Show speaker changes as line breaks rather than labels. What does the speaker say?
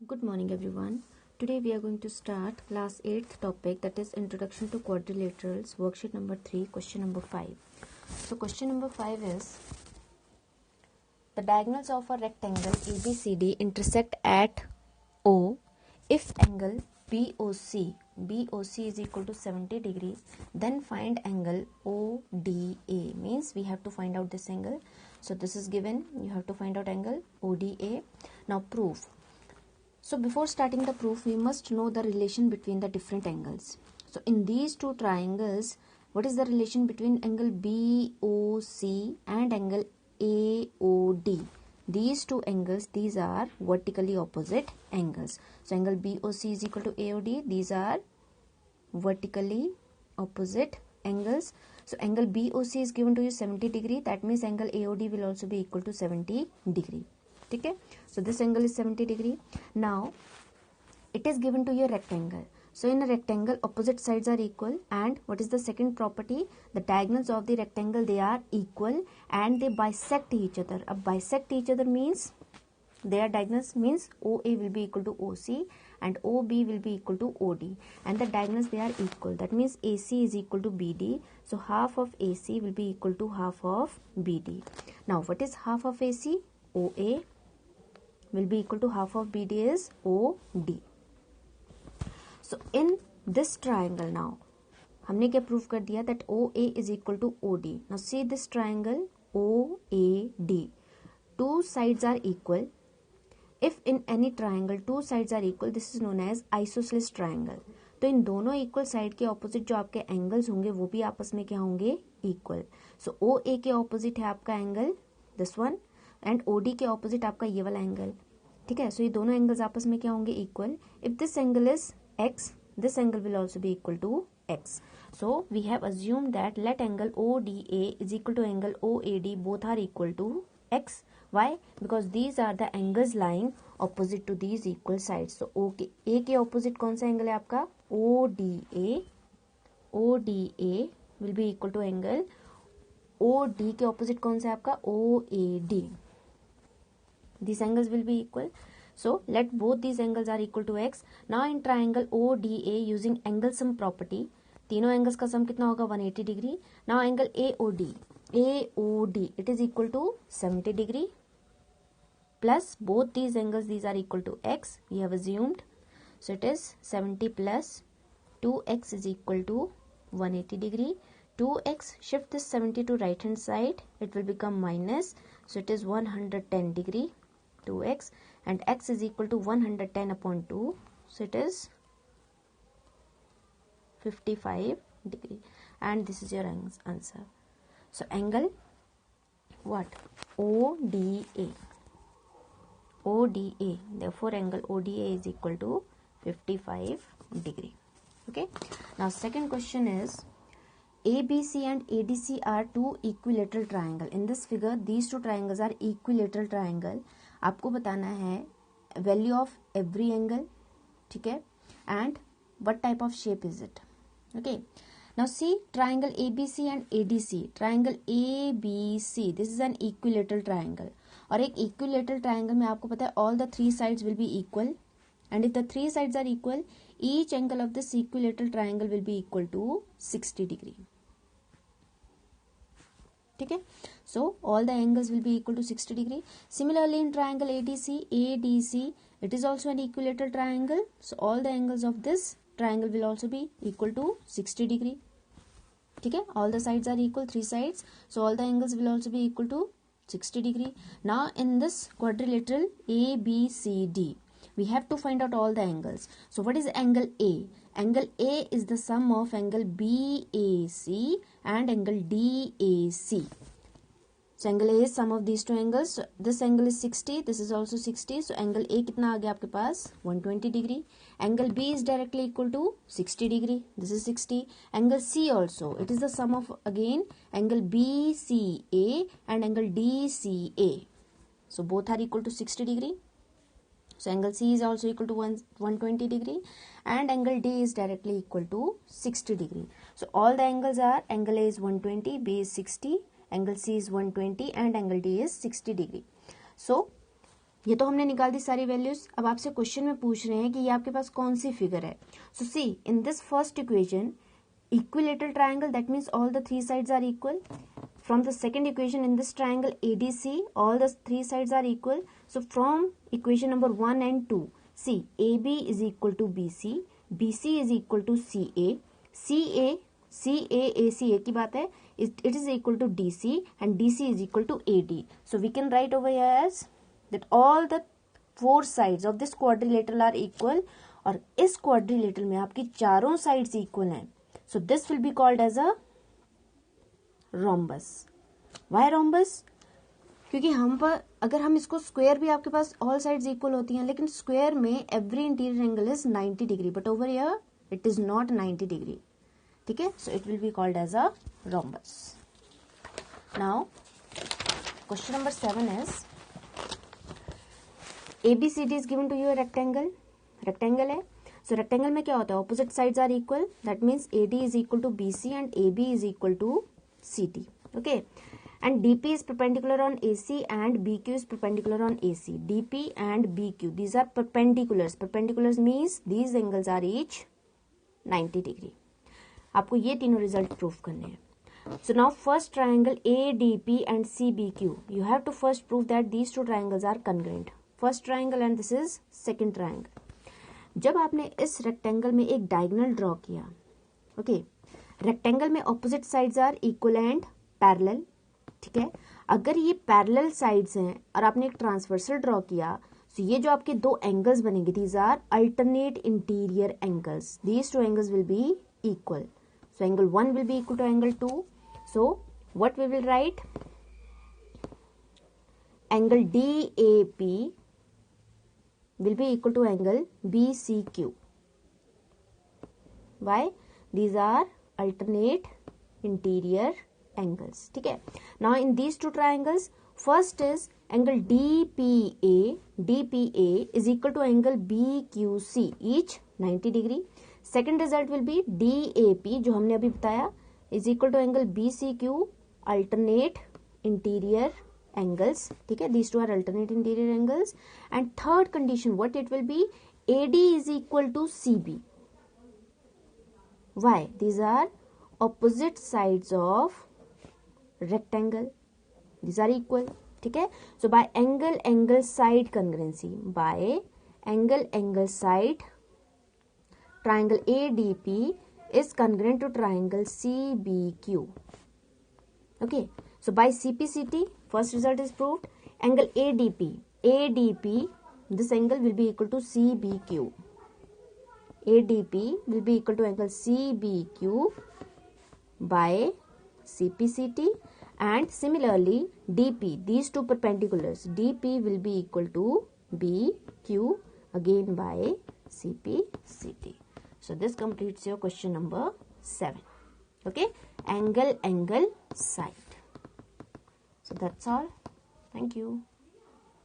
Good morning everyone. Today we are going to start class 8th topic, that is Introduction to Quadrilaterals, worksheet number 3, question number 5. So question number 5 is, the diagonals of a rectangle ABCD intersect at O if angle BOC is equal to 70 degree, then find angle ODA. Means we have to find out this angle. So this is given, you have to find out angle ODA. Now prove. So before starting the proof, we must know the relation between the different angles. So in these two triangles, what is the relation between angle BOC and angle AOD? These two angles, these are vertically opposite angles. So angle BOC is equal to AOD. These are vertically opposite angles. So angle BOC is given to you 70 degree. That means angle AOD will also be equal to 70 degree. Okay, so this angle is 70 degree. Now it is given to you a rectangle. So in a rectangle, opposite sides are equal, and what is the second property? The diagonals of the rectangle, they are equal and they bisect each other. Bisect each other means their diagonals, means OA will be equal to OC and OB will be equal to OD, and the diagonals, they are equal. That means AC is equal to BD. So half of AC will be equal to half of BD. Now what is half of AC? OA will be equal to half of BD is OD. So in this triangle, now हमने क्या prove कर दिया? that OA is equal to OD. Now see this triangle OAD. Two sides are equal. If in any triangle two sides are equal, this is known as isosceles triangle. तो इन दोनों equal side के opposite जो आपके angles होंगे वो भी आपस में क्या होंगे? इक्वल. सो OA के ऑपोजिट है आपका angle this one, and OD के ऑपोजिट आपका ये वाला एंगल. ठीक है, सो ये दोनों एंगल्स आपस में क्या होंगे? Equal. If this angle is x, this angle will also be equal to x. So we have assumed that let angle ODA is equal to angle OAD, both are equal to x. Why? Because these are the angles lying opposite to these equal sides. So A के opposite कौन सा angle है आपका? ODA. ODA will be equal to angle OD के opposite कौन सा है आपका? OAD. These angles will be equal. So let both these angles are equal to x. Now in triangle ODA, using angle sum property, तीनों angles का sum कितना होगा? 180 degree. Now angle AOD it is equal to 70 degree plus both these angles, these are equal to x. We have assumed. So it is 70 plus 2x is equal to 180 degree. 2x, shift this 70 to right hand side, it will become minus. So it is 110 degree. 2x, and x is equal to 110 upon 2, so it is 55 degree, and this is your answer. So angle what? ODA. Therefore angle ODA is equal to 55 degree. Okay, now second question is, ABC and ADC are two equilateral triangle. In this figure, these two triangles are equilateral triangle. आपको बताना है value of every angle. ठीक है, and what type of shape is it. Okay, now see triangle ABC and ADC. Triangle ABC, this is an equilateral triangle, और एक equilateral triangle में आपको पता है all the three sides will be equal, and if the three sides are equal, each angle of this equilateral triangle will be equal to 60 degree. ठीक है, so all the angles will be equal to 60 degree. Similarly in triangle ADC, it is also an equilateral triangle, so all the angles of this triangle will also be equal to 60 degree. ठीक है, all the sides are equal, three sides, so all the angles will also be equal to 60 degree. Now in this quadrilateral ABCD, we have to find out all the angles. So what is angle A? Angle A is the sum of angle BAC and angle DAC. So angle A is sum of these two angles. So this angle is 60, this is also 60. So angle A कितना आ गया आपके पास? 120 degree. Angle B is directly equal to 60 degree. This is 60. Angle C also, it is the sum of again angle BCA and angle DCA. So both are equal to 60 degree. So angle C is also equal to 120 degree, and angle D is directly equal to 60 degree. So all the angles are, angle A is 120, B is 60, angle C is 120, and angle D is 60 degree. So ये तो हमने निकाल दी सारी values. अब आपसे question में पूछ रहे हैं कि ये आपके पास कौन सी फिगर है। So see in this first equation equilateral triangle, that means all the three sides are equal. From the second equation in this triangle ADC, all the three sides are equal. So from equation number 1 and 2, see AB is equal to BC, BC is equal to CA, CA की बात है, it is equal to DC and DC is equal to AD. So we can write over here as that all the four sides of this quadrilateral are equal. और इस quadrilateral में आपकी चारों sides equal हैं. So this will be called as a rhombus. Why rhombus? क्योंकि हम पर अगर हम इसको स्क्वायर भी आपके पास ऑल साइड्स इक्वल होती हैं, लेकिन स्क्वायर में every interior angle is 90 degree, but over here it is not 90 degree. ठीक है, so it will be called as a rhombus. Now question number 7 is ABCD is given to you rectangle. Rectangle है. सो rectangle में क्या होता है? Opposite sides are equal, that means AD is equal to BC and AB is equal to CT. Okay, and DP is perpendicular on AC and BQ is perpendicular on AC. DP and BQ, these are perpendiculars. Perpendiculars means these angles are each 90 degree. आपको ये तीनों result proof करने हैं. So now first triangle ADP and CBQ, you have to first prove that these two triangles are congruent. First triangle and this is second triangle. जब आपने इस rectangle में एक डायगोनल ड्रॉ किया, ओके, रेक्टेंगल में opposite sides are equal and parallel. ठीक है, अगर ये पैरेलल साइड्स हैं और आपने एक ट्रांसवर्सल ड्रॉ किया, तो ये जो आपके दो एंगल्स बनेंगे, these are alternate interior angles. These two angles will be equal. So angle 1 will be equal to angle 2. So what we will write? Angle DAP will be equal to angle BCQ. Why? These are alternate interior angles. ठीक है. Now in these two triangles, first is angle DPA. DPA is equal to angle BQC, each 90 degree. Second result will be DAP, जो हमने अभी बताया, is equal to angle BCQ, alternate interior angles. ठीक है, these two are alternate interior angles. And third condition, what it will be? AD is equal to CB. Why? These are opposite sides of rectangle. These are equal. ठीक है, so by angle side congruency, by angle side, triangle ADP is congruent to triangle CBQ. Okay, so by CPCT, first result is proved. Angle ADP, this angle will be equal to CBQ. ADP will be equal to angle CBQ by CPCT, and similarly DP, these two perpendiculars, DP will be equal to BQ again by CPCT. So this completes your question number 7. Okay, angle side. So that's all. Thank you.